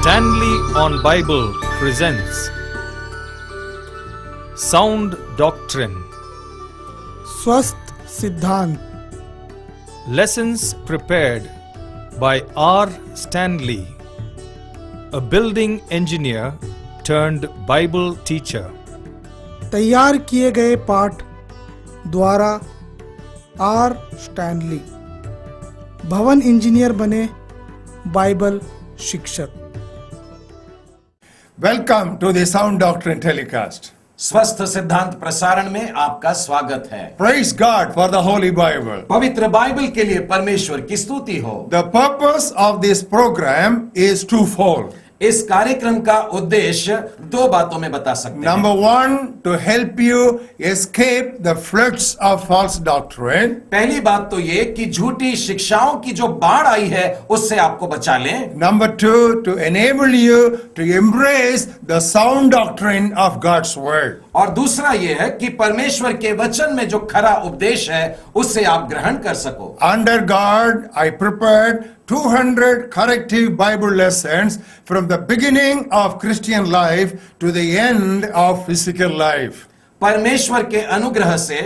Stanley on Bible presents Sound Doctrine. स्वस्थ सिद्धांत. Lessons prepared by R. Stanley, a building engineer turned Bible teacher. तैयार किए गए पाठ द्वारा आर स्टैनली, भवन इंजीनियर बने, बाइबल शिक्षक. Welcome to the Sound Doctrine telecast. स्वस्थ सिद्धांत प्रसारण में आपका स्वागत है. Praise God for the Holy Bible. पवित्र बाइबल के लिए परमेश्वर की स्तुति हो. The purpose of this program is twofold. इस कार्यक्रम का उद्देश्य दो बातों में बता सकते हैं. Number one, to help you escape the floods of false doctrine. पहली बात तो ये कि झूठी शिक्षाओं की जो बाढ़ आई है उससे आपको बचा लें. Number two, to enable you to embrace the sound doctrine of God's word. और दूसरा ये है कि परमेश्वर के वचन में जो खरा उपदेश है उससे आप ग्रहण कर सको. Under God, I prepared 200 corrective Bible lessons from the beginning of Christian life to the end of physical life. परमेश्वर के अनुग्रह से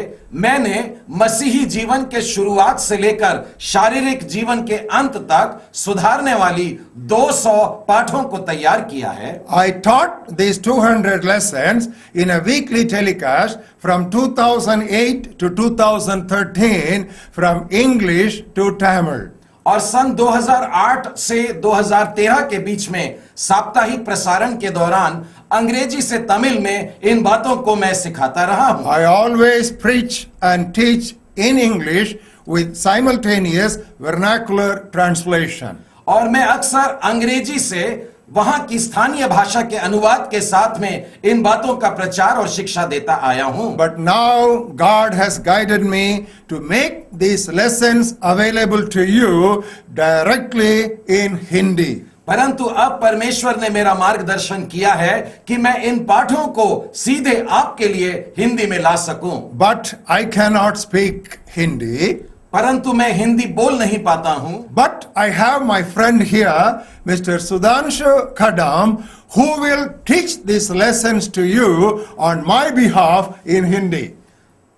मैंने मसीही जीवन के शुरुआत से लेकर शारीरिक जीवन के अंत तक सुधारने वाली 200 पाठों को तैयार किया है. I taught these 200 lessons in a weekly telecast from 2008 to 2013 from English to Tamil. और सन 2008 से 2013 के बीच में साप्ताहिक प्रसारण के दौरान अंग्रेजी से तमिल में इन बातों को मैं सिखाता रहा हूं. I always preach and teach in English with simultaneous vernacular translation. और मैं अक्सर अंग्रेजी से वहां की स्थानीय भाषा के अनुवाद के साथ में इन बातों का प्रचार और शिक्षा देता आया हूं. But now God has guided me to make these lessons available to you directly in Hindi. परंतु अब परमेश्वर ने मेरा मार्गदर्शन किया है कि मैं इन पाठों को सीधे आपके लिए हिंदी में ला सकूं. But I cannot speak Hindi. परंतु मैं हिंदी बोल नहीं पाता हूं. But I have my friend here, Mr. Sudhanshu Kadam, who will teach these lessons to you on my behalf in Hindi.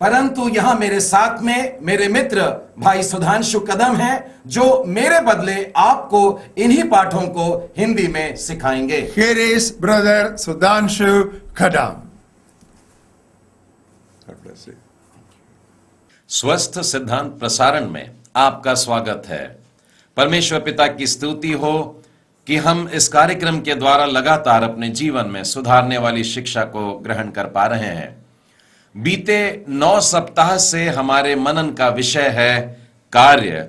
परंतु यहां मेरे साथ में मेरे मित्र भाई सुधांशु कदम हैं जो मेरे बदले आपको इन्हीं पाठों को हिंदी में सिखाएंगे. Here is brother Sudhanshu Kadam. God bless you. स्वस्थ सिद्धांत प्रसारण में आपका स्वागत है. परमेश्वर पिता की स्तुति हो कि हम इस कार्यक्रम के द्वारा लगातार अपने जीवन में सुधारने वाली शिक्षा को ग्रहण कर पा रहे हैं. बीते 9 सप्ताह से हमारे मनन का विषय है कार्य,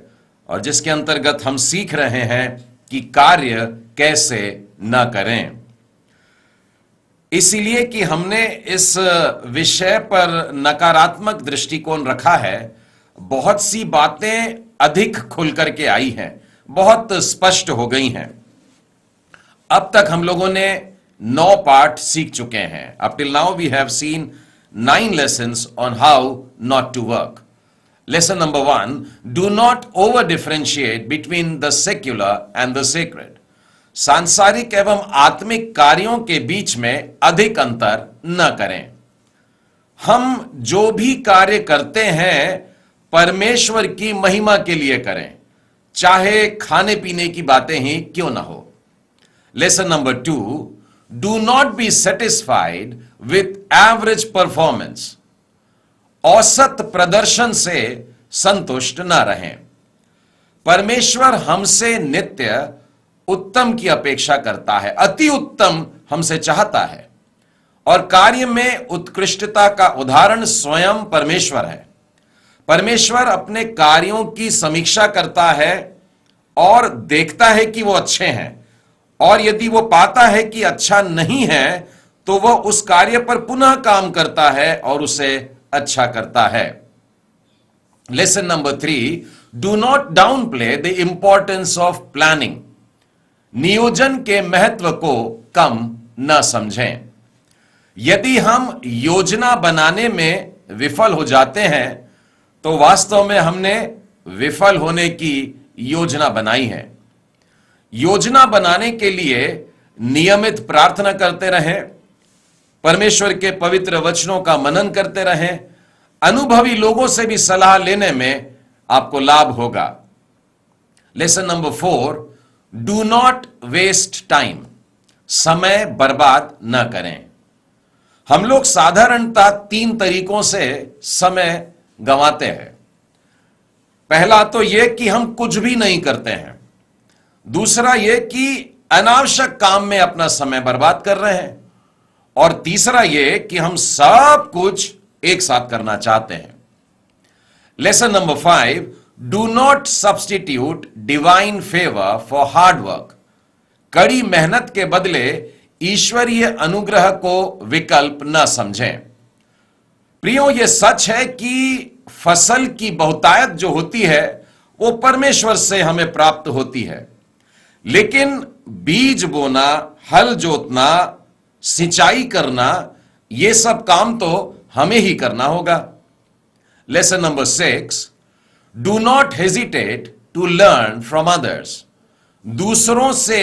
और जिसके अंतर्गत हम सीख रहे हैं कि कार्य कैसे न करें. इसीलिए कि हमने इस विषय पर नकारात्मक दृष्टिकोण रखा है, बहुत सी बातें अधिक खुल करके आई हैं, बहुत स्पष्ट हो गई हैं. अब तक हम लोगों ने 9 पाठ सीख चुके हैं. Up till now we have seen 9 lessons on how not to work. Lesson number 1, do not over differentiate between the secular and the sacred. सांसारिक एवं आत्मिक कार्यों के बीच में अधिक अंतर न करें. हम जो भी कार्य करते हैं परमेश्वर की महिमा के लिए करें, चाहे खाने पीने की बातें ही क्यों ना हो. Lesson number 2, do not be satisfied with average performance. औसत प्रदर्शन से संतुष्ट न रहें. परमेश्वर हमसे नित्य उत्तम की अपेक्षा करता है, अति उत्तम हमसे चाहता है, और कार्य में उत्कृष्टता का उदाहरण स्वयं परमेश्वर है. परमेश्वर अपने कार्यों की समीक्षा करता है और देखता है कि वो अच्छे हैं, और यदि वो पाता है कि अच्छा नहीं है तो वह उस कार्य पर पुनः काम करता है और उसे अच्छा करता है. Lesson number 3, do not down play the importance of planning. नियोजन के महत्व को कम न समझें. यदि हम योजना बनाने में विफल हो जाते हैं तो वास्तव में हमने विफल होने की योजना बनाई है. योजना बनाने के लिए नियमित प्रार्थना करते रहें, परमेश्वर के पवित्र वचनों का मनन करते रहें, अनुभवी लोगों से भी सलाह लेने में आपको लाभ होगा। Lesson number 4, do not waste time. समय बर्बाद न करें। हम लोग साधारणतः 3 तरीकों से समय गंवाते हैं। पहला तो यह कि हम कुछ भी नहीं करते हैं, दूसरा यह कि अनावश्यक काम में अपना समय बर्बाद कर रहे हैं, और तीसरा यह कि हम सब कुछ एक साथ करना चाहते हैं। Lesson number 5, do not substitute divine favour for hard work. कड़ी मेहनत के बदले ईश्वरीय अनुग्रह को विकल्प न समझें। प्रियो, यह सच है कि फसल की बहुतायत जो होती है वो परमेश्वर से हमें प्राप्त होती है, लेकिन बीज बोना, हल जोतना, सिंचाई करना, यह सब काम तो हमें ही करना होगा। Lesson number 6, do not hesitate to learn from others. दूसरों से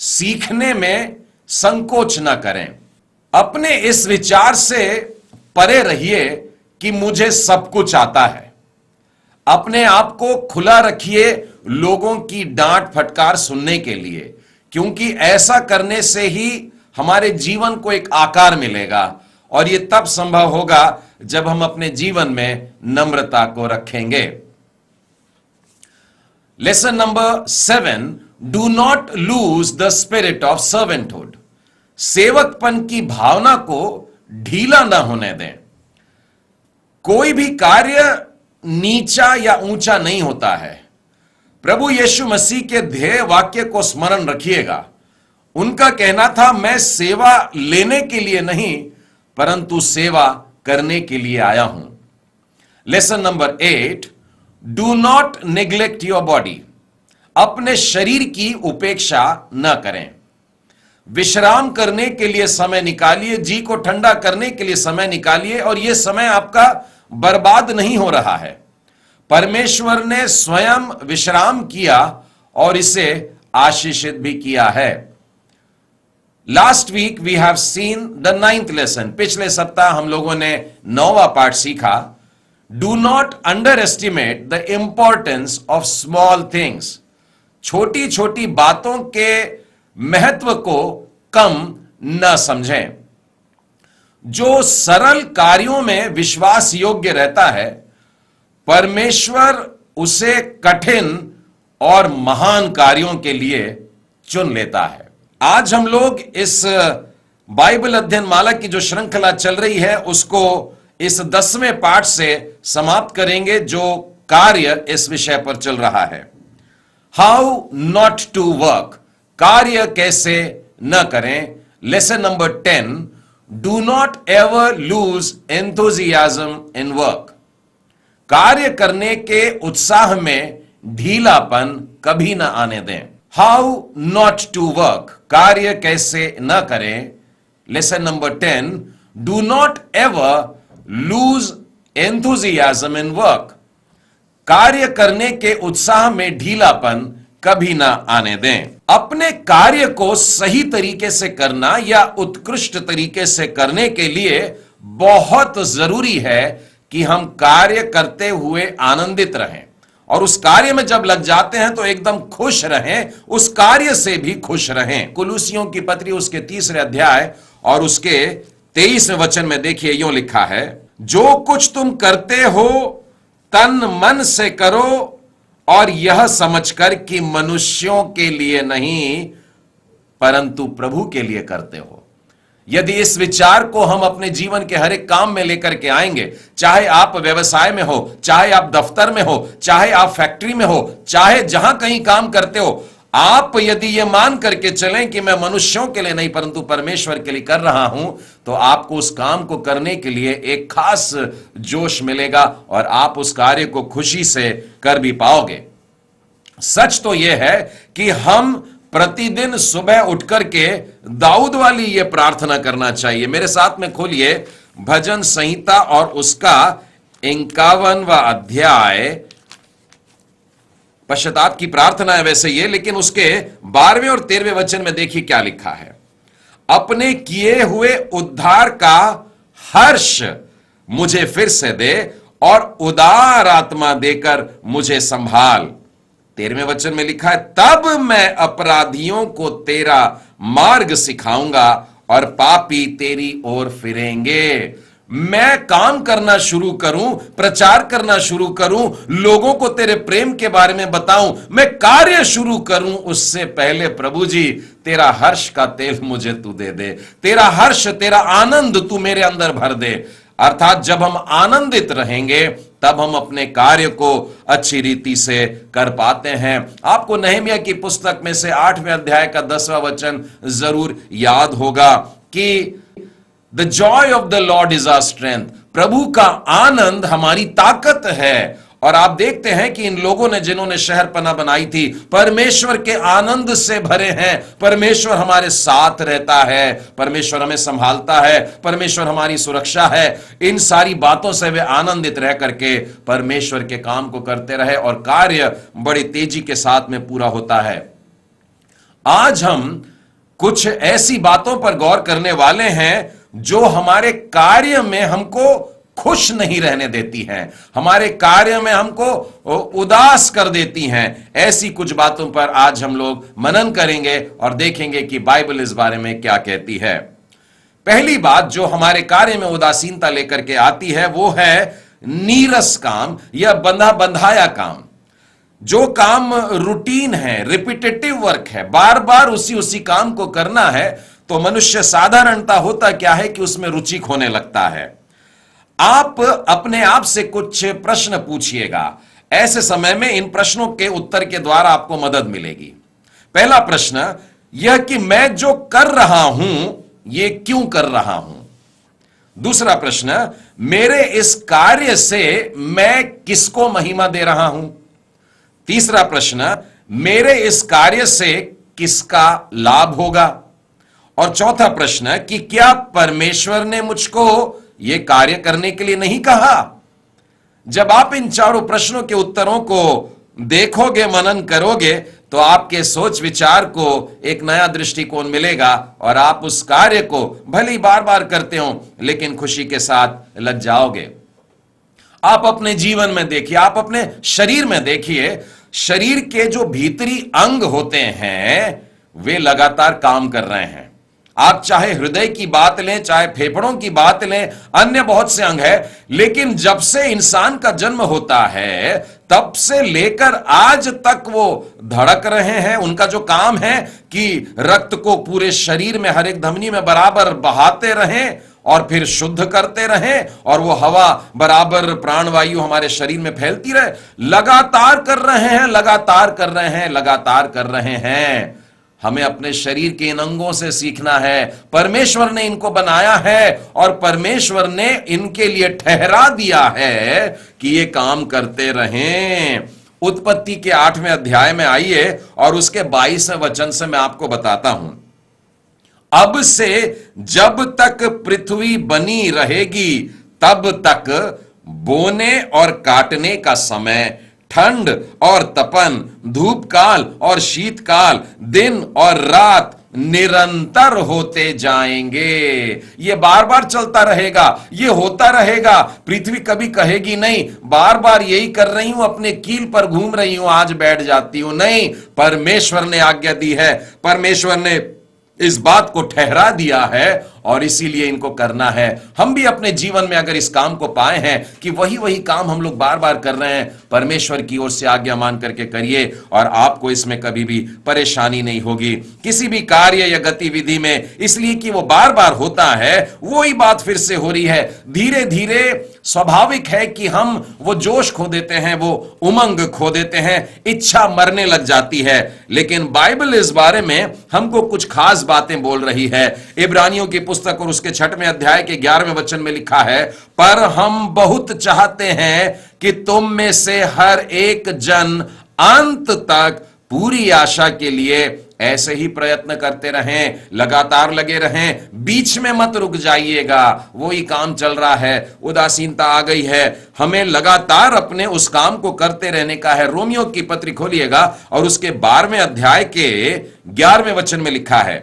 सीखने में संकोच न करें। अपने इस विचार से परे रहिए कि मुझे सब कुछ आता है। अपने आप को खुला रखिए लोगों की डांट फटकार सुनने के लिए, क्योंकि ऐसा करने से ही हमारे जीवन को एक आकार मिलेगा, और यह तब संभव होगा जब हम अपने जीवन में नम्रता को रखेंगे। Lesson number 7, do not lose the spirit of servanthood. सेवकपन की भावना को ढीला ना होने दें। कोई भी कार्य नीचा या ऊंचा नहीं होता है। प्रभु यीशु मसीह के ध्येय वाक्य को स्मरण रखिएगा। उनका कहना था, मैं सेवा लेने के लिए नहीं परंतु सेवा करने के लिए आया हूं। Lesson number 8, do not neglect your body. अपने शरीर की उपेक्षा न करें। विश्राम करने के लिए समय निकालिए, जी को ठंडा करने के लिए समय निकालिए, और यह समय आपका बर्बाद नहीं हो रहा है। परमेश्वर ने स्वयं विश्राम किया और इसे आशीषित भी किया है। Last week we have seen the 9th lesson. पिछले सप्ताह हम लोगों ने 9वां पाठ सीखा। Do not underestimate the importance of small things. छोटी छोटी बातों के महत्व को कम न समझें। जो सरल कार्यों में विश्वास योग्य रहता है, परमेश्वर उसे कठिन और महान कार्यों के लिए चुन लेता है। आज हम लोग इस बाइबल अध्ययन माला की जो श्रृंखला चल रही है उसको इस 10वें पाठ से समाप्त करेंगे, जो कार्य इस विषय पर चल रहा है। How not to work. कार्य कैसे न करें। Lesson number 10, do not ever lose enthusiasm in work. कार्य करने के उत्साह में ढीलापन कभी ना आने दें। How not to work. कार्य कैसे न करें। Lesson number 10, do not ever lose enthusiasm in work. कार्य करने के उत्साह में ढीलापन कभी ना आने दें। अपने कार्य को सही तरीके से करना या उत्कृष्ट तरीके से करने के लिए बहुत जरूरी है कि हम कार्य करते हुए आनंदित रहें, और उस कार्य में जब लग जाते हैं तो एकदम खुश रहें, उस कार्य से भी खुश रहें। कुलुसियों की पत्री उसके 3रे अध्याय और उसके 23वें वचन में देखिए, यूं लिखा है, जो कुछ तुम करते हो तन मन से करो, और यह समझकर कि मनुष्यों के लिए नहीं परंतु प्रभु के लिए करते हो। यदि इस विचार को हम अपने जीवन के हर एक काम में लेकर के आएंगे, चाहे आप व्यवसाय में हो, चाहे आप दफ्तर में हो, चाहे आप फैक्ट्री में हो, चाहे जहां कहीं काम करते हो, आप यदि यह मान करके चलें कि मैं मनुष्यों के लिए नहीं परंतु परमेश्वर के लिए कर रहा हूं, तो आपको उस काम को करने के लिए एक खास जोश मिलेगा और आप उस कार्य को खुशी से कर भी पाओगे। सच तो यह है कि हम प्रतिदिन सुबह उठ करके दाऊद वाली यह प्रार्थना करना चाहिए। मेरे साथ में खोलिए भजन संहिता और उसका 51वां अध्याय पश्चाताप की प्रार्थना है वैसे ये, लेकिन उसके 12वें और 13वें वचन में देखिए क्या लिखा है। अपने किए हुए उद्धार का हर्ष मुझे फिर से दे और उदार आत्मा देकर मुझे संभाल। 13वें वचन में लिखा है, तब मैं अपराधियों को तेरा मार्ग सिखाऊंगा और पापी तेरी ओर फिरेंगे। मैं काम करना शुरू करूं, प्रचार करना शुरू करूं, लोगों को तेरे प्रेम के बारे में बताऊं, मैं कार्य शुरू करूं, उससे पहले प्रभु जी तेरा हर्ष का तेल मुझे तू दे दे, तेरा हर्ष, तेरा आनंद तू मेरे अंदर भर दे। अर्थात जब हम आनंदित रहेंगे तब हम अपने कार्य को अच्छी रीति से कर पाते हैं। आपको नहमिया की पुस्तक में से 8वें अध्याय का 10वां वचन जरूर याद होगा कि the joy of the Lord is our strength, प्रभु का आनंद हमारी ताकत है। और आप देखते हैं कि इन लोगों ने, जिन्होंने शहरपनाह बनाई थी, परमेश्वर के आनंद से भरे हैं। परमेश्वर हमारे साथ रहता है, परमेश्वर हमें संभालता है, परमेश्वर हमारी सुरक्षा है। इन सारी बातों से वे आनंदित रह करके परमेश्वर के काम को करते रहे और कार्य बड़ी तेजी के साथ में पूरा होता है। आज हम कुछ ऐसी बातों पर गौर करने वाले हैं जो हमारे कार्य में हमको खुश नहीं रहने देती हैं, हमारे कार्य में हमको उदास कर देती हैं। ऐसी कुछ बातों पर आज हम लोग मनन करेंगे और देखेंगे कि बाइबल इस बारे में क्या कहती है। पहली बात जो हमारे कार्य में उदासीनता लेकर के आती है वो है नीरस काम या बंधा बंधाया काम। जो काम रूटीन है, रिपीटेटिव वर्क है, बार बार उसी काम को करना है, तो मनुष्य साधारणता होता क्या है कि उसमें रुचि खोने लगता है। आप अपने आप से कुछ प्रश्न पूछिएगा, ऐसे समय में इन प्रश्नों के उत्तर के द्वारा आपको मदद मिलेगी। पहला प्रश्न यह कि मैं जो कर रहा हूं ये क्यों कर रहा हूं। दूसरा प्रश्न, मेरे इस कार्य से मैं किसको महिमा दे रहा हूं। तीसरा प्रश्न, मेरे इस कार्य से किसका लाभ होगा। और चौथा प्रश्न कि क्या परमेश्वर ने मुझको यह कार्य करने के लिए नहीं कहा। जब आप इन चारों प्रश्नों के उत्तरों को देखोगे, मनन करोगे, तो आपके सोच विचार को एक नया दृष्टिकोण मिलेगा और आप उस कार्य को भले ही बार बार करते हो लेकिन खुशी के साथ लग जाओगे। आप अपने जीवन में देखिए, आप अपने शरीर में देखिए, शरीर के जो भीतरी अंग होते हैं वे लगातार काम कर रहे हैं। आप चाहे हृदय की बात लें, चाहे फेफड़ों की बात लें, अन्य बहुत से अंग है, लेकिन जब से इंसान का जन्म होता है तब से लेकर आज तक वो धड़क रहे हैं। उनका जो काम है कि रक्त को पूरे शरीर में हर एक धमनी में बराबर बहाते रहें और फिर शुद्ध करते रहें और वो हवा बराबर प्राणवायु हमारे शरीर में फैलती रहे। लगातार कर रहे हैं, लगातार कर रहे हैं, लगातार कर रहे हैं। हमें अपने शरीर के इन अंगों से सीखना है। परमेश्वर ने इनको बनाया है और परमेश्वर ने इनके लिए ठहरा दिया है कि ये काम करते रहें। उत्पत्ति के 8वें अध्याय में आइए और उसके 22वें वचन से मैं आपको बताता हूं। अब से जब तक पृथ्वी बनी रहेगी तब तक बोने और काटने का समय, ठंड और तपन, धूप काल और शीतकाल, दिन और रात निरंतर होते जाएंगे। ये बार बार चलता रहेगा, ये होता रहेगा। पृथ्वी कभी कहेगी नहीं बार बार यही कर रही हूं, अपने कील पर घूम रही हूं, आज बैठ जाती हूं। नहीं, परमेश्वर ने आज्ञा दी है, परमेश्वर ने इस बात को ठहरा दिया है और इसीलिए इनको करना है। हम भी अपने जीवन में अगर इस काम को पाए हैं कि वही काम हम लोग बार बार कर रहे हैं, परमेश्वर की ओर से आज्ञा मान करके करिए और आपको इसमें कभी भी परेशानी नहीं होगी किसी भी कार्य या गतिविधि में, इसलिए कि वो बार बार होता है। वही बात फिर से हो रही है। धीरे धीरे स्वाभाविक है कि हम वो जोश खो देते हैं, वो उमंग खो देते हैं, इच्छा मरने लग जाती है। लेकिन बाइबल इस बारे में हमको कुछ खास बातें बोल रही है। इब्रानियों की पुस्तक और उसके 6वें अध्याय के 11वें वचन में लिखा है, पर हम बहुत चाहते हैं कि तुम में से हर एक जन अंत तक पूरी आशा के लिए ऐसे ही प्रयत्न करते रहें, लगातार लगे रहें, बीच में मत रुक जाइएगा। वही काम चल रहा है, उदासीनता आ गई है, हमें लगातार अपने उस काम को करते रहने का है। रोमियो की पत्री खोलिएगा और उसके 12वें अध्याय के 11वें वचन में लिखा है,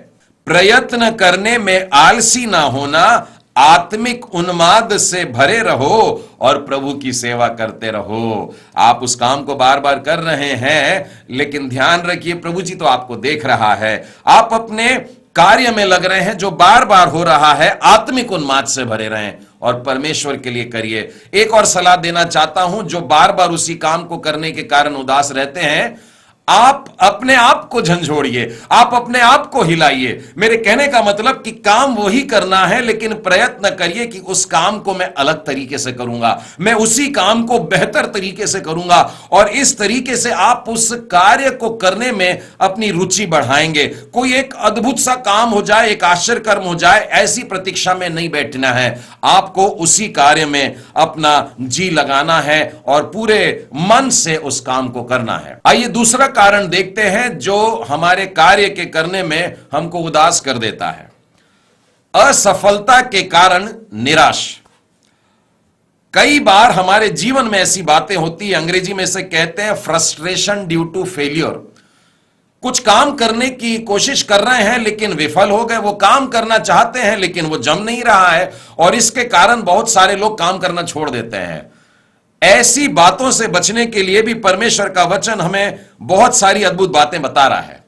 प्रयत्न करने में आलसी ना होना, आत्मिक उन्माद से भरे रहो और प्रभु की सेवा करते रहो। आप उस काम को बार बार कर रहे हैं, लेकिन ध्यान रखिए प्रभु जी तो आपको देख रहा है। आप अपने कार्य में लग रहे हैं जो बार बार हो रहा है, आत्मिक उन्माद से भरे रहें और परमेश्वर के लिए करिए। एक और सलाह देना चाहता हूं, जो बार बार उसी काम को करने के कारण उदास रहते हैं, आप अपने आप को झंझोड़िए, आप अपने आप को हिलाइए। मेरे कहने का मतलब कि काम वही करना है, लेकिन प्रयत्न करिए कि उस काम को मैं अलग तरीके से करूंगा, मैं उसी काम को बेहतर तरीके से करूंगा, और इस तरीके से आप उस कार्य को करने में अपनी रुचि बढ़ाएंगे। कोई एक अद्भुत सा काम हो जाए, एक आश्चर्य कर्म हो जाए, ऐसी प्रतीक्षा में नहीं बैठना है। आपको उसी कार्य में अपना जी लगाना है और पूरे मन से उस काम को करना है। आइए दूसरा कारण देखते हैं जो हमारे कार्य के करने में हमको उदास कर देता है। असफलता के कारण निराश। कई बार हमारे जीवन में ऐसी बातें होती है, अंग्रेजी में इसे कहते हैं फ्रस्ट्रेशन ड्यू टू फेलियर। कुछ काम करने की कोशिश कर रहे हैं लेकिन विफल हो गए, वो काम करना चाहते हैं लेकिन वो जम नहीं रहा है, और इसके कारण बहुत सारे लोग काम करना छोड़ देते हैं। ऐसी बातों से बचने के लिए भी परमेश्वर का वचन हमें बहुत सारी अद्भुत बातें बता रहा है।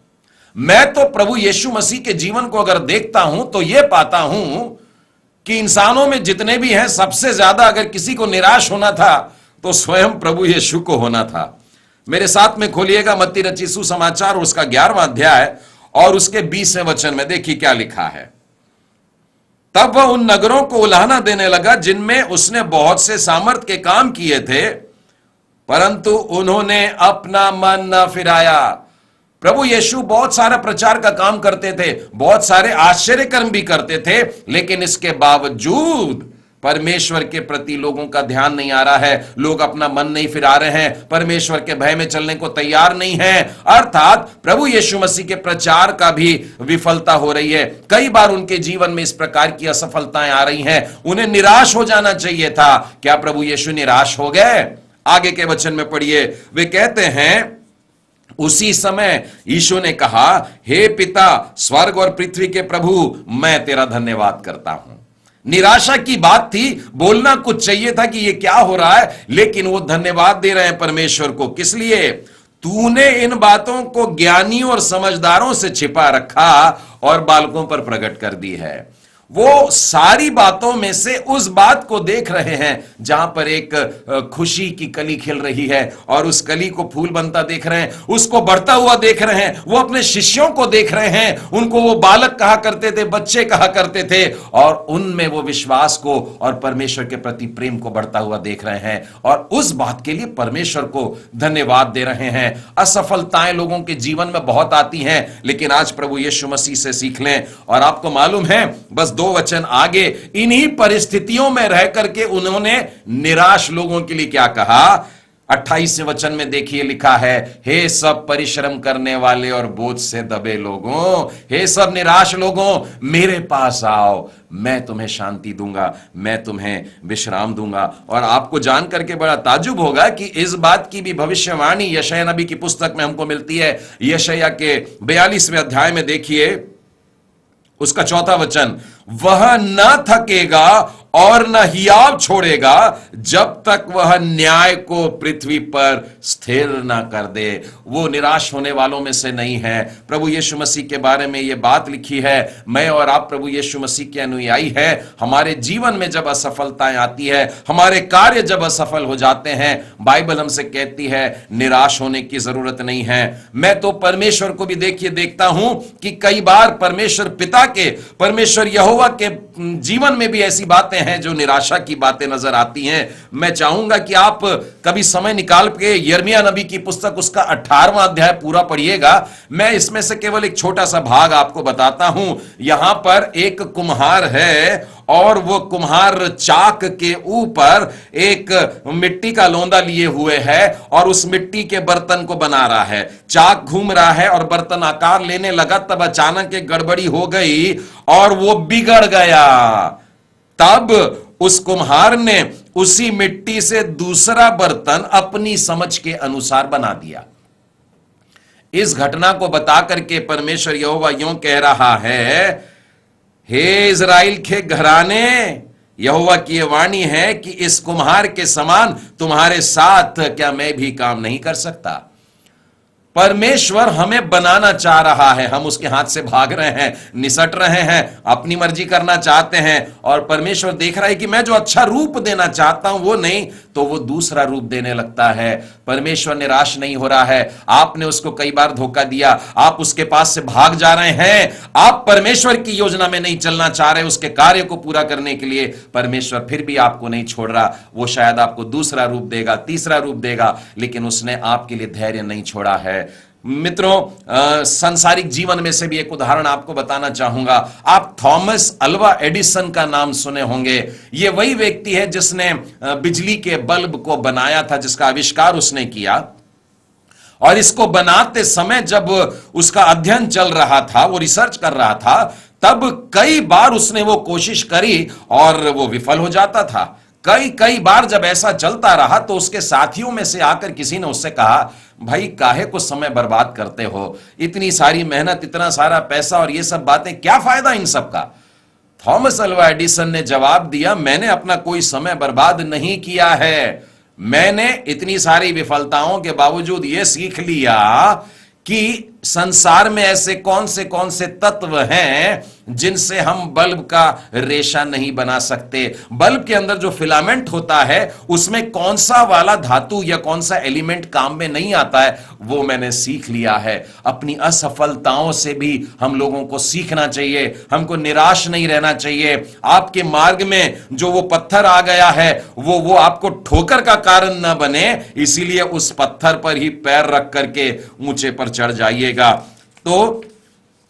मैं तो प्रभु यीशु मसीह के जीवन को अगर देखता हूं तो यह पाता हूं कि इंसानों में जितने भी हैं, सबसे ज्यादा अगर किसी को निराश होना था तो स्वयं प्रभु यीशु को होना था। मेरे साथ में खोलिएगा मत्ती रचित सुसमाचार उसका 11वां अध्याय और उसके 20वें वचन में देखिए क्या लिखा है। तब वह उन नगरों को उलाहना देने लगा जिनमें उसने बहुत से सामर्थ के काम किए थे, परंतु उन्होंने अपना मन न फिराया। प्रभु यीशु बहुत सारा प्रचार का काम करते थे, बहुत सारे आश्चर्य कर्म भी करते थे, लेकिन इसके बावजूद परमेश्वर के प्रति लोगों का ध्यान नहीं आ रहा है। लोग अपना मन नहीं फिरा रहे हैं, परमेश्वर के भय में चलने को तैयार नहीं हैं, अर्थात प्रभु यीशु मसीह के प्रचार का भी विफलता हो रही है। कई बार उनके जीवन में इस प्रकार की असफलताएं आ रही हैं। उन्हें निराश हो जाना चाहिए था। क्या प्रभु यीशु निराश हो गए? आगे के वचन में पढ़िए, वे कहते हैं उसी समय यीशु ने कहा, हे पिता, स्वर्ग और पृथ्वी के प्रभु, मैं तेरा धन्यवाद करता हूं। निराशा की बात थी, बोलना कुछ चाहिए था कि ये क्या हो रहा है, लेकिन वो धन्यवाद दे रहे हैं परमेश्वर को। किस लिए? तूने इन बातों को ज्ञानियों और समझदारों से छिपा रखा और बालकों पर प्रकट कर दी है। वो सारी बातों में से उस बात को देख रहे हैं जहां पर एक खुशी की कली खिल रही है और उस कली को फूल बनता देख रहे हैं, उसको बढ़ता हुआ देख रहे हैं। वो अपने शिष्यों को देख रहे हैं, उनको वो बालक कहा करते थे, बच्चे कहा करते थे, और उनमें वो विश्वास को और परमेश्वर के प्रति प्रेम को बढ़ता हुआ देख रहे हैं और उस बात के लिए परमेश्वर को धन्यवाद दे रहे हैं। असफलताएं लोगों के जीवन में बहुत आती हैं, लेकिन आज प्रभु यीशु मसीह से सीख लें। और आपको मालूम है, बस 2 वचन आगे, इन्हीं परिस्थितियों में रह करके उन्होंने निराश लोगों के लिए क्या कहा। 28वें वचन में देखिए लिखा है, हे सब परिश्रम करने वाले और बोझ से दबे लोगों, हे सब निराश लोगों, मेरे पास आओ, मैं तुम्हें शांति दूंगा, मैं तुम्हें विश्राम दूंगा। और आपको जान करके बड़ा ताजुब होगा कि इस बात की भी भविष्यवाणी यशायाह नबी की पुस्तक में हमको मिलती है। यशायाह के 42वें अध्याय में देखिए उसका 4था वचन, वह न थकेगा और न हियाव छोड़ेगा जब तक वह न्याय को पृथ्वी पर स्थिर न कर दे। वो निराश होने वालों में से नहीं है। प्रभु यीशु मसीह के बारे में यह बात लिखी है, मैं और आप प्रभु यीशु मसीह के अनुयायी है। हमारे जीवन में जब असफलताएं आती है, हमारे कार्य जब असफल हो जाते हैं, बाइबल हमसे कहती है निराश होने की जरूरत नहीं है। मैं तो परमेश्वर को भी देखता हूं कि कई बार परमेश्वर पिता के, परमेश्वर यहोवा के जीवन में भी ऐसी बातें हैं जो निराशा की बातें नजर आती हैं। मैं चाहूंगा कि आप कभी समय निकाल के यिर्मयाह नबी की पुस्तक उसका 18वां अध्याय पूरा पढ़िएगा। मैं इसमें से केवल एक छोटा सा भाग आपको बताता हूं। यहां पर एक कुम्हार है और वो कुम्हार चाक के ऊपर एक मिट्टी का लोंदा लिए हुए है और उस मिट्टी के बर्तन को बना रहा है। चाक घूम रहा है और बर्तन आकार लेने लगा, तब अचानक एक गड़बड़ी हो गई और वो बिगड़ गया। तब उस कुम्हार ने उसी मिट्टी से दूसरा बर्तन अपनी समझ के अनुसार बना दिया। इस घटना को बताकर के परमेश्वर यहोवा यूं कह रहा है, हे इज़राइल के घराने, यहोवा की यह वाणी है कि इस कुम्हार के समान तुम्हारे साथ क्या मैं भी काम नहीं कर सकता। परमेश्वर हमें बनाना चाह रहा है, हम उसके हाथ से भाग रहे हैं, निसट रहे हैं, अपनी मर्जी करना चाहते हैं और परमेश्वर देख रहा है कि मैं जो अच्छा रूप देना चाहता हूं वो नहीं, तो वो दूसरा रूप देने लगता है। परमेश्वर निराश नहीं हो रहा है। आपने उसको कई बार धोखा दिया, आप उसके पास से भाग जा रहे हैं, आप परमेश्वर की योजना में नहीं चलना चाह रहे, उसके कार्य को पूरा करने के लिए परमेश्वर फिर भी आपको नहीं छोड़ रहा। वो शायद आपको दूसरा रूप देगा, तीसरा रूप देगा, लेकिन उसने आपके लिए धैर्य नहीं छोड़ा है। मित्रों, सांसारिक जीवन में से भी एक उदाहरण आपको बताना चाहूंगा। आप थॉमस अल्वा एडिसन का नाम सुने होंगे। यह वही व्यक्ति है जिसने बिजली के बल्ब को बनाया था, जिसका आविष्कार उसने किया। और इसको बनाते समय जब उसका अध्ययन चल रहा था, वो रिसर्च कर रहा था, तब कई बार उसने वो कोशिश करी और वो विफल हो जाता था। कई बार जब ऐसा चलता रहा तो उसके साथियों में से आकर किसी ने उससे कहा, भाई काहे को समय बर्बाद करते हो, इतनी सारी मेहनत, इतना सारा पैसा और ये सब बातें, क्या फायदा इन सब का। थॉमस अल्वा एडिसन ने जवाब दिया, मैंने अपना कोई समय बर्बाद नहीं किया है। मैंने इतनी सारी विफलताओं के बावजूद यह सीख लिया कि संसार में ऐसे कौन से तत्व हैं जिनसे हम बल्ब का रेशा नहीं बना सकते। बल्ब के अंदर जो फिलामेंट होता है उसमें कौन सा वाला धातु या कौन सा एलिमेंट काम में नहीं आता है, वो मैंने सीख लिया है। अपनी असफलताओं से भी हम लोगों को सीखना चाहिए, हमको निराश नहीं रहना चाहिए। आपके मार्ग में जो वो पत्थर आ गया है वो आपको ठोकर का कारण ना बने, इसीलिए उस पत्थर पर ही पैर रख करके ऊंचे पर चढ़ जाइए। तो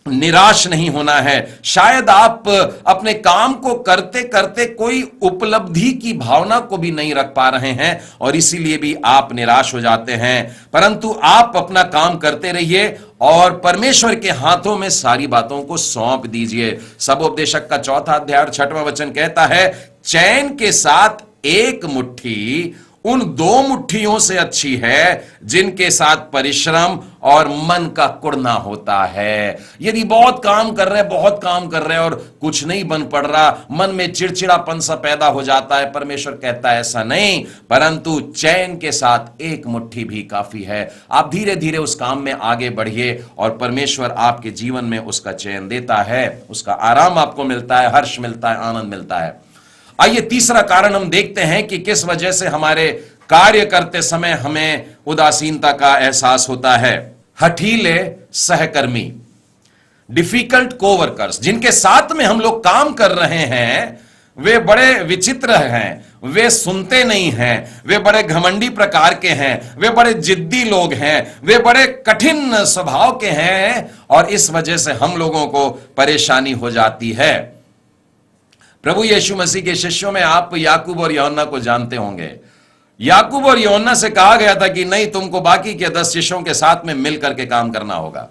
निराश नहीं होना है। शायद आप अपने काम को करते करते कोई उपलब्धि की भावना को भी नहीं रख पा रहे हैं और इसीलिए भी आप निराश हो जाते हैं, परंतु आप अपना काम करते रहिए और परमेश्वर के हाथों में सारी बातों को सौंप दीजिए। सबोपदेशक का 4वां अध्याय 6वां वचन कहता है, चैन के साथ एक मुट्ठी उन 2 मुट्ठियों से अच्छी है जिनके साथ परिश्रम और मन का कुड़ना होता है। यदि बहुत काम कर रहे हैं और कुछ नहीं बन पड़ रहा, मन में चिड़चिड़ापन सा पैदा हो जाता है, परमेश्वर कहता है ऐसा नहीं, परंतु चैन के साथ एक मुट्ठी भी काफी है। आप धीरे धीरे उस काम में आगे बढ़िए और परमेश्वर आपके जीवन में उसका चैन देता है, उसका आराम आपको मिलता है, हर्ष मिलता है, आनंद मिलता है। आइए तीसरा कारण हम देखते हैं कि किस वजह से हमारे कार्य करते समय हमें उदासीनता का एहसास होता है। हठीले सहकर्मी, डिफिकल्ट कोवर्कर्स, जिनके साथ में हम लोग काम कर रहे हैं, वे बड़े विचित्र हैं, वे सुनते नहीं हैं, वे बड़े घमंडी प्रकार के हैं, वे बड़े जिद्दी लोग हैं, वे बड़े कठिन स्वभाव के हैं और इस वजह से हम लोगों को परेशानी हो जाती है। प्रभु यीशु मसीह के शिष्यों में आप याकूब और यूहन्ना को जानते होंगे। याकूब और यूहन्ना से कहा गया था कि नहीं, तुमको बाकी के 10 शिष्यों के साथ में मिलकर के काम करना होगा।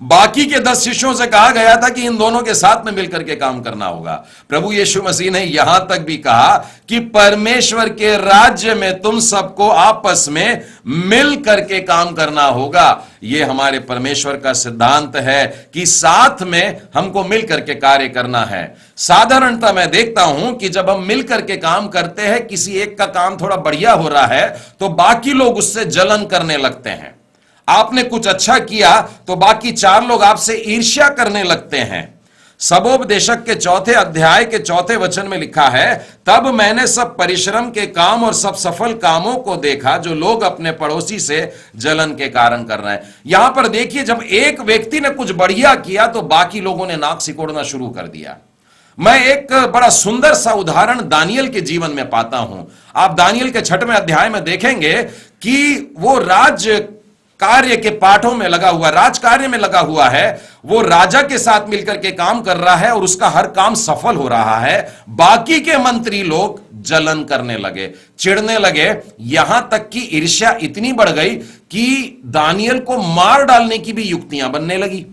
बाकी के 10 शिष्यों से कहा गया था कि इन दोनों के साथ में मिलकर के काम करना होगा। प्रभु यीशु मसीह ने यहां तक भी कहा कि परमेश्वर के राज्य में तुम सबको आपस में मिल करके काम करना होगा। यह हमारे परमेश्वर का सिद्धांत है कि साथ में हमको मिल करके कार्य करना है। साधारणतः मैं देखता हूं कि जब हम मिल करके काम करते हैं, किसी एक का काम थोड़ा बढ़िया हो रहा है तो बाकी लोग उससे जलन करने लगते हैं। आपने कुछ अच्छा किया तो बाकी 4 लोग आपसे ईर्ष्या करने लगते हैं। सबोपदेशक के 4 अध्याय के 4 वचन में लिखा है, तब मैंने सब परिश्रम के काम और सब सफल कामों को देखा जो लोग अपने पड़ोसी से जलन के कारण कर रहे हैं। यहां पर देखिए, जब एक व्यक्ति ने कुछ बढ़िया किया तो बाकी लोगों ने नाक सिकोड़ना शुरू कर दिया। मैं एक बड़ा सुंदर सा उदाहरण दानियल के जीवन में पाता हूं। आप दानियल के 6वें अध्याय में देखेंगे कि वो राज कार्य के पाठों में लगा हुआ, राज कार्य में लगा हुआ है। वो राजा के साथ मिलकर के काम कर रहा है और उसका हर काम सफल हो रहा है। बाकी के मंत्री लोग जलन करने लगे, चिढ़ने लगे, यहां तक कि ईर्ष्या इतनी बढ़ गई कि दानियल को मार डालने की भी युक्तियां बनने लगी।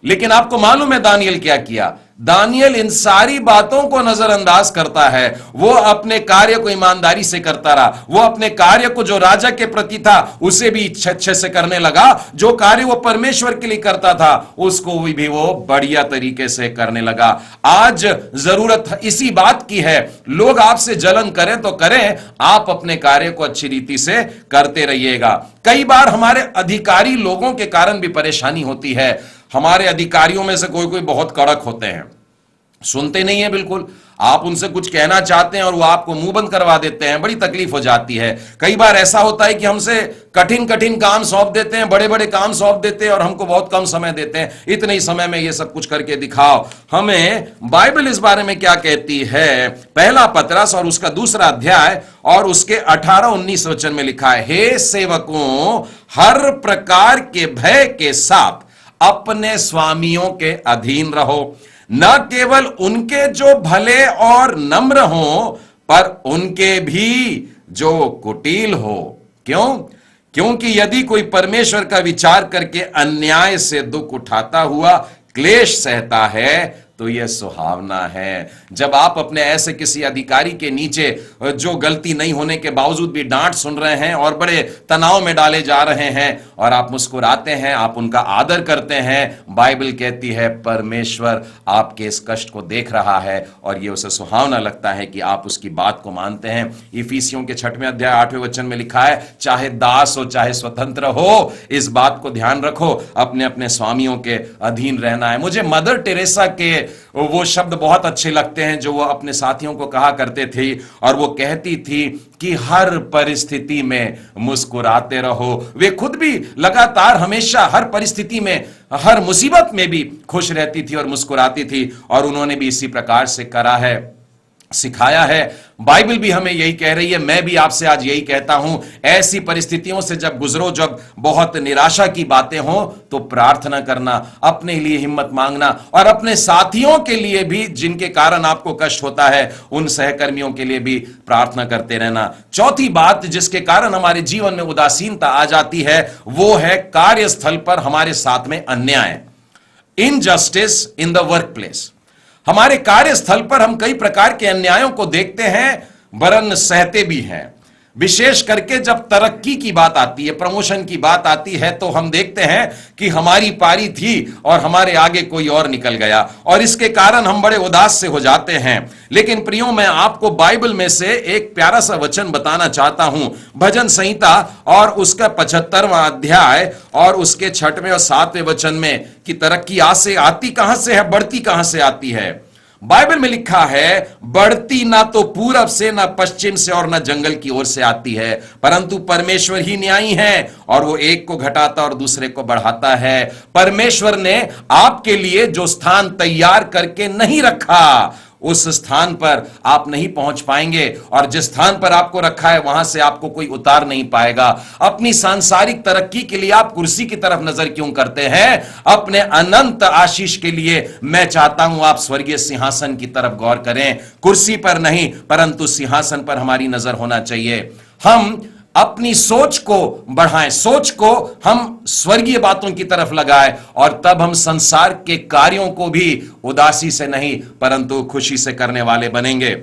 लेकिन आपको मालूम है दानियल क्या किया? दानियल इन सारी बातों को नजरअंदाज करता है। वो अपने कार्य को ईमानदारी से करता रहा। वो अपने कार्य को जो राजा के प्रति था उसे भी अच्छे से करने लगा। जो कार्य वो परमेश्वर के लिए करता था उसको भी वो बढ़िया तरीके से करने लगा। आज जरूरत इसी बात की है, लोग आपसे जलन करें तो करें, आप अपने कार्य को अच्छी रीति से करते रहिएगा। कई बार हमारे अधिकारी लोगों के कारण भी परेशानी होती है। हमारे अधिकारियों में से कोई कोई बहुत कड़क होते हैं, सुनते नहीं है बिल्कुल। आप उनसे कुछ कहना चाहते हैं और वो आपको मुंह बंद करवा देते हैं, बड़ी तकलीफ हो जाती है। कई बार ऐसा होता है कि हमसे कठिन कठिन काम सौंप देते हैं, बड़े बड़े काम सौंप देते हैं और हमको बहुत कम समय देते हैं। इतने ही समय में ये सब कुछ करके दिखाओ। हमें बाइबल इस बारे में क्या कहती है? पहला पतरस और उसका 2 अध्याय और उसके 18-19 वचन में लिखा है, हे सेवकों, हर प्रकार के भय के साथ अपने स्वामियों के अधीन रहो, न केवल उनके जो भले और नम्र हो, पर उनके भी जो कुटिल हो। क्यों? क्योंकि यदि कोई परमेश्वर का विचार करके अन्याय से दुख उठाता हुआ क्लेश सहता है तो यह सुहावना है। जब आप अपने ऐसे किसी अधिकारी के नीचे जो गलती नहीं होने के बावजूद भी डांट सुन रहे हैं और बड़े तनाव में डाले जा रहे हैं और आप मुस्कुराते हैं, आप उनका आदर करते हैं, बाइबल कहती है परमेश्वर आपके इस कष्ट को देख रहा है और यह उसे सुहावना लगता है कि आप उसकी बात को मानते हैं। इफिसियों के 6वें अध्याय 8वें वचन में लिखा है, चाहे दास हो चाहे स्वतंत्र हो, इस बात को ध्यान रखो, अपने अपने स्वामियों के अधीन रहना है। मुझे मदर टेरेसा के वो शब्द बहुत अच्छे लगते हैं जो वो अपने साथियों को कहा करते थे और वो कहती थी कि हर परिस्थिति में मुस्कुराते रहो। वे खुद भी लगातार हमेशा हर परिस्थिति में, हर मुसीबत में भी खुश रहती थी और मुस्कुराती थी और उन्होंने भी इसी प्रकार से करा है, सिखाया है। बाइबल भी हमें यही कह रही है। मैं भी आपसे आज यही कहता हूं, ऐसी परिस्थितियों से जब गुजरो, जब बहुत निराशा की बातें हो, तो प्रार्थना करना, अपने लिए हिम्मत मांगना और अपने साथियों के लिए भी जिनके कारण आपको कष्ट होता है, उन सहकर्मियों के लिए भी प्रार्थना करते रहना। चौथी बात जिसके कारण हमारे जीवन में उदासीनता आ जाती है वो है कार्यस्थल पर हमारे साथ में अन्याय, injustice in the work place. हमारे कार्यस्थल पर हम कई प्रकार के अन्यायों को देखते हैं, वरन सहते भी हैं। विशेष करके जब तरक्की की बात आती है, प्रमोशन की बात आती है, तो हम देखते हैं कि हमारी पारी थी और हमारे आगे कोई और निकल गया और इसके कारण हम बड़े उदास से हो जाते हैं। लेकिन प्रियो, मैं आपको बाइबल में से एक प्यारा सा वचन बताना चाहता हूं, भजन संहिता और उसका 75वां अध्याय और उसके 6वें और 7वें वचन में कि तरक्की आती कहां से है, बढ़ती कहां से आती है। बाइबल में लिखा है, बढ़ती ना तो पूरब से, ना पश्चिम से और ना जंगल की ओर से आती है, परंतु परमेश्वर ही न्यायी है और वो एक को घटाता और दूसरे को बढ़ाता है। परमेश्वर ने आपके लिए जो स्थान तैयार करके नहीं रखा, उस स्थान पर आप नहीं पहुंच पाएंगे और जिस स्थान पर आपको रखा है वहां से आपको कोई उतार नहीं पाएगा। अपनी सांसारिक तरक्की के लिए आप कुर्सी की तरफ नजर क्यों करते हैं? अपने अनंत आशीष के लिए मैं चाहता हूं आप स्वर्गीय सिंहासन की तरफ गौर करें। कुर्सी पर नहीं, परंतु सिंहासन पर हमारी नजर होना चाहिए। हम अपनी सोच को बढ़ाएं, सोच को हम स्वर्गीय बातों की तरफ लगाएं और तब हम संसार के कार्यों को भी उदासी से नहीं परंतु खुशी से करने वाले बनेंगे।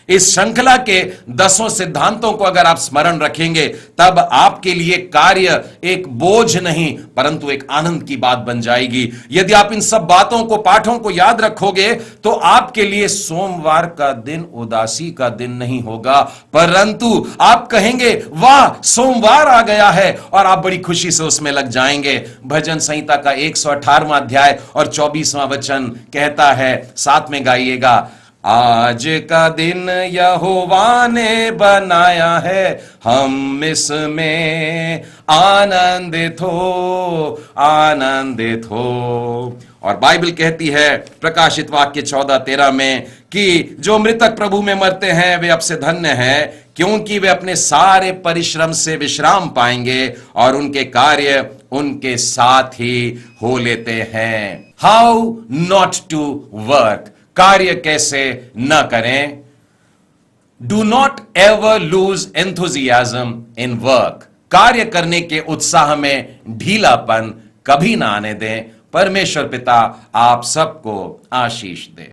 इस श्रृंखला के 10 सिद्धांतों को अगर आप स्मरण रखेंगे, तब आपके लिए कार्य एक बोझ नहीं परंतु एक आनंद की बात बन जाएगी। यदि आप इन सब बातों को, पाठों को याद रखोगे, तो आपके लिए सोमवार का दिन उदासी का दिन नहीं होगा, परंतु आप कहेंगे वाह सोमवार आ गया है और आप बड़ी खुशी से उसमें लग जाएंगे। भजन संहिता का 118वां अध्याय और 24वां वचन कहता है, साथ में गाइएगा, आज का दिन यहोवा ने बनाया है, हम इसमें आनंदित हो। और बाइबल कहती है प्रकाशित वाक्य 14:13 में कि जो मृतक प्रभु में मरते हैं वे अब से धन्य हैं, क्योंकि वे अपने सारे परिश्रम से विश्राम पाएंगे और उनके कार्य उनके साथ ही हो लेते हैं। हाउ नॉट टू वर्क, कार्य कैसे न करें। Do not ever lose enthusiasm in work, कार्य करने के उत्साह में ढीलापन कभी ना आने दें। परमेश्वर पिता आप सबको आशीष दे।